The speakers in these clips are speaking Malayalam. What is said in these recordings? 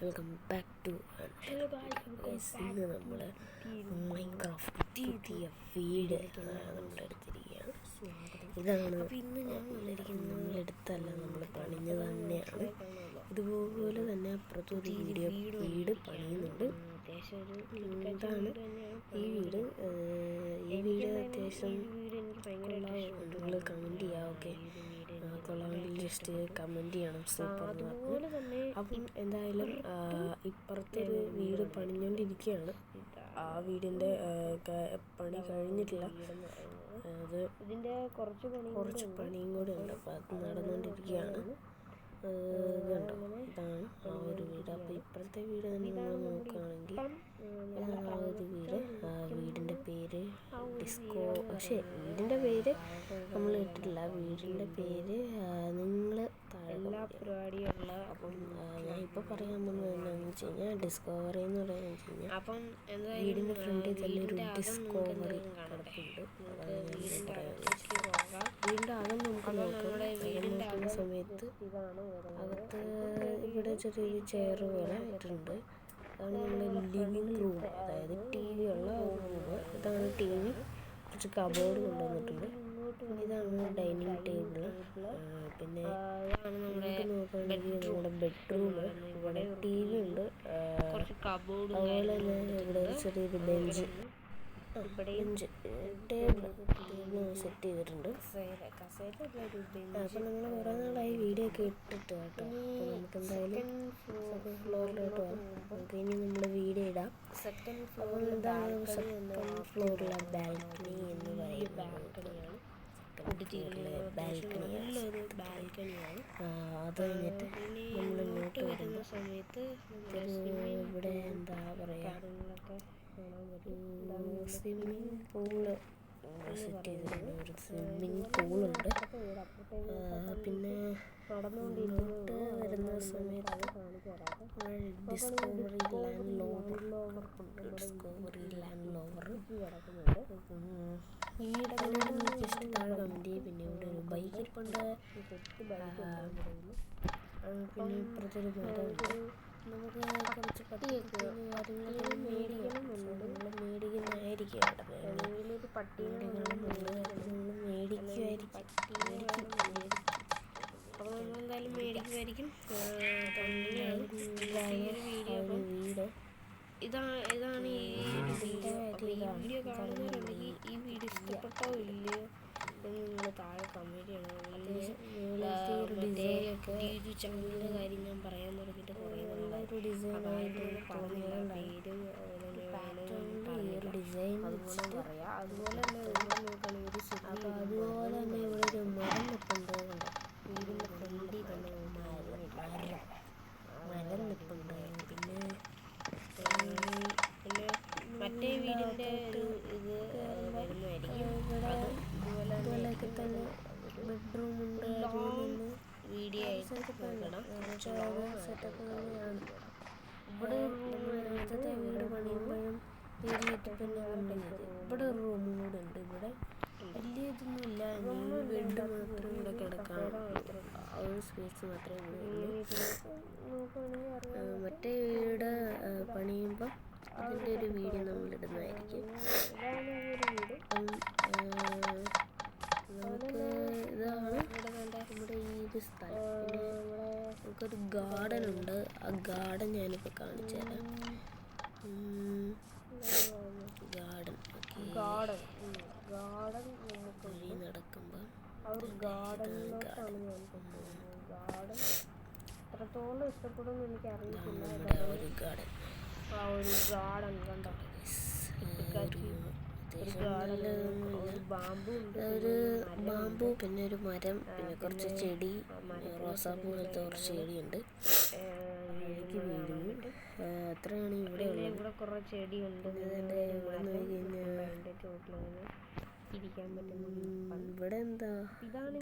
വെൽക്കം ബാക്ക് ടു ഇന്ന് നമ്മൾ മൈൻക്രാഫ്റ്റ് പുതിയ വീട് നമ്മളെടുത്തിരിക്കുകയാണ്. ഇതാണ് ഇന്ന് ഞാൻ വന്നിരിക്കുന്നത്. നമ്മളെടുത്തല്ല, നമ്മൾ പണിഞ്ഞത് തന്നെയാണ്. ഇതുപോലെ തന്നെ അപ്പുറത്തൊരു വീട് പണിയുന്നുണ്ട്. ഇതാണ് ഈ വീട്. അത്യാവശ്യം നിങ്ങൾ കമൻറ്റ് ചെയ്യുക. ഓക്കെ, കൊള്ളാമെങ്കിൽ ജസ്റ്റ് കമൻറ്റ് ചെയ്യണം, സൂപ്പർ എന്ന് പറഞ്ഞ്. അപ്പം എന്തായാലും ഇപ്പുറത്തൊരു വീട് പണിഞ്ഞുകൊണ്ടിരിക്കുകയാണ്. ആ വീടിൻ്റെ പണി കഴിഞ്ഞിട്ടില്ല. അത് കുറച്ച് പണിയും കൂടെ ഉണ്ട്. അപ്പം അത് നടന്നുകൊണ്ടിരിക്കുകയാണ്. ഇതുണ്ടോ, ഇതാണ് ആ ഒരു വീട്. അപ്പോൾ ഇപ്പോഴത്തെ വീട് തന്നെ നമ്മൾ നോക്കുകയാണെങ്കിൽ ഇതാണ് ആ ഒരു വീട്. വീടിൻ്റെ പേര് ഡിസ്കോ. പക്ഷേ വീടിൻ്റെ പേര് നമ്മൾ ഇട്ടിട്ടില്ല. വീടിൻ്റെ പേര് നിങ്ങൾ പരിപാടിയുള്ള. അപ്പം ഞാൻ ഇപ്പോൾ പറയാൻ പോകുന്നത് എന്താണെന്ന് വെച്ച് കഴിഞ്ഞാൽ ഡിസ്കവറി എന്ന് പറയുന്നത് വെച്ച് കഴിഞ്ഞാൽ അപ്പം വീടിൻ്റെ ഫ്രണ്ടിൽ തന്നെ ഒരു ഡിസ്കവറി കിടപ്പുണ്ട്. വീടിൻ്റെ അകം നമുക്ക് നോക്കാം. നോക്കുന്ന സമയത്ത് അകത്ത് ഇവിടെ ചെറിയൊരു ചെയർ പോലെ ഇട്ടിട്ടുണ്ട്. അതാണ് നമ്മുടെ ലിവിങ് റൂം, അതായത് TV ഉള്ള റൂം. ഇതാണ് TV. കുറച്ച് കബോർഡ് കൊണ്ടുവന്നിട്ടുണ്ട്. ഇതാണ് ഡൈനിങ് ടേബിൾ. പിന്നെ നോക്കുകയാണെങ്കിൽ നമ്മുടെ ബെഡ്റൂം. ഇവിടെ TV ഉണ്ട്. അതുപോലെ തന്നെ ഇവിടെ ചെറിയൊരു ബെഞ്ച് ടേബിൾ സെറ്റ് ചെയ്തിട്ടുണ്ട്. അപ്പം നമ്മൾ കുറേ നാളായി വീഡിയോ ഒക്കെ ഇട്ടിട്ട് കേട്ടോ. അപ്പോൾ നമുക്ക് എന്തായാലും സെക്കൻഡ് ഫ്ലോറിലോട്ട് പോകാം. നമുക്ക് ഇനി നമ്മൾ വീഡിയോ ഇടാം. അപ്പോൾ ഇതാണ് സെക്കൻഡ് ഫ്ലോറിലെ ബാൽക്കണി എന്ന് പറയുന്നത്. ബാൽക്കണിയാണ്. അത് കഴിഞ്ഞിട്ട് നമ്മൾ ഇങ്ങോട്ട് വരുന്ന സമയത്ത് ഇവിടെ എന്താ പറയുക, സ്വിമ്മിങ് പൂള് സെറ്റ് ചെയ്തിട്ടുണ്ട്. ഒരു സ്വിമ്മിങ് പൂളുണ്ട്. പിന്നെ ഇങ്ങോട്ട് വരുന്ന സമയത്ത് ഡിസ്കവറി ലാൻഡ് ലോവർ വീടൊക്കെ ജസ്റ്റ് താഴെ കമൻറ്റ് ചെയ്യും. പിന്നെ ഇവിടെ ഒരു ബൈക്ക് ഇരിപ്പുണ്ട്. പിന്നെ ഇപ്പുറത്തൊരു മരമുണ്ട്. നമുക്ക് കുറച്ച് പട്ടിയൊക്കെ കാര്യങ്ങളൊക്കെ മേടിക്കുന്നതായിരിക്കും. അവിടെ പട്ടികളുമുണ്ട്. നമ്മൾ മേടിക്കുമായിരിക്കും. അപ്പോൾ നമ്മൾ എന്തായാലും മേടിക്കുമായിരിക്കും. വീട് ഇതാണ് ഈ വീട്. അപ്പോൾ ഈ വീഡിയോ കാണുന്നവരുണ്ടെങ്കിൽ ഈ വീഡിയോ ഇഷ്ടപ്പെട്ടോ ഇല്ലയോ എന്ന് നിങ്ങൾ താഴെ കമൻറ്റ് ചെയ്യണം. ഈ ചാനലിൻ്റെ കാര്യം ഞാൻ പറയാൻ തുടങ്ങിയിട്ട് കുറേ നാളായി. ഡിസൈൻ അതുപോലെ പറയാം. അതുപോലെ തന്നെ ഇവിടെ നോക്കുകയാണെങ്കിൽ അപ്പോൾ അതുപോലെ തന്നെ ഇവിടെ ഒരു മരം നിൽപ്പുണ്ട്. വീടിൻ്റെ ഫ്രണ്ടിൽ തന്നെ മരം നിൽപ്പുണ്ട്. പിന്നെ മറ്റേ വീടിൻ്റെ ഒരു ഇത് വരുന്നതായിരിക്കും. അത് ഇതുപോലെയൊക്കെ തന്നെ ബെഡ്റൂമുണ്ട്. വീഡിയോ ആയിട്ട് നോക്കണം. സെറ്റപ്പ് തന്നെയാണ്. ഇവിടെ നേരത്തെ വീട് പണിയുമ്പോഴും വീടിയിട്ട് തന്നെ പണിയത്. ഇവിടെ ഒരു റൂമും കൂടെ ഉണ്ട്. ഇവിടെ വലിയ ഇതൊന്നുമില്ല. ബെഡ് മാത്രം ഇവിടെ കിടക്കാം. ആ ഒരു സ്പേസ് മാത്രമേ ഉള്ളൂ. മറ്റേ വീട് പണിയുമ്പോൾ അതിൻ്റെ ഒരു വീഡിയോ നമ്മളിടുന്നതായിരിക്കും. നമുക്ക് ഇതാണ് നമ്മുടെ ഈ ഒരു സ്ഥലം. പിന്നെ നമുക്കൊരു ഗാർഡൻ ഉണ്ട്. ആ ഗാർഡൻ ഞാനിപ്പോൾ കാണിച്ചു തരാം. ഗാർഡൻ നമുക്ക് വഴി നടക്കുമ്പോൾ എത്രത്തോളം ഇഷ്ടപ്പെടും എനിക്ക് അറിയത്തില്ല. ഒരു ഗാർഡൻ കണ്ടോ, ഒരു ബാമ്പു, പിന്നെ ഒരു മരം, പിന്നെ കുറച്ച് ചെടി, റോസാപ്പൂ പോലത്തെ കുറച്ച് ചെടിയുണ്ട്. വീഴുന്നു. അത്രയാണ് ഇവിടെ ഉള്ളത്. ഇവിടെ കുറേ ചെടിയുണ്ട്. ഇവിടെ നോക്കി കഴിഞ്ഞാൽ ഇവിടെ എന്താ, ഇതാണ്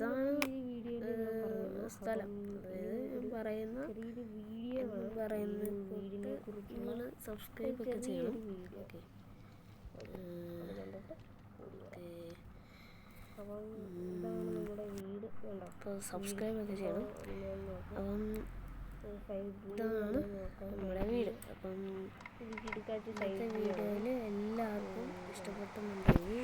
സ്ഥലം. അതായത് പറയുന്ന വീടിനെ കുറിച്ച് നിങ്ങൾ സബ്സ്ക്രൈബ് ഒക്കെ ചെയ്യണം. ഓക്കെ, അപ്പോൾ സബ്സ്ക്രൈബ് ഒക്കെ ചെയ്യണം. അപ്പം ഇതാണ് നമ്മുടെ വീട്. അപ്പം ഇന്നത്തെ വീഡിയോയിൽ എല്ലാവർക്കും ഇഷ്ടപ്പെട്ടെന്നുണ്ടെങ്കിൽ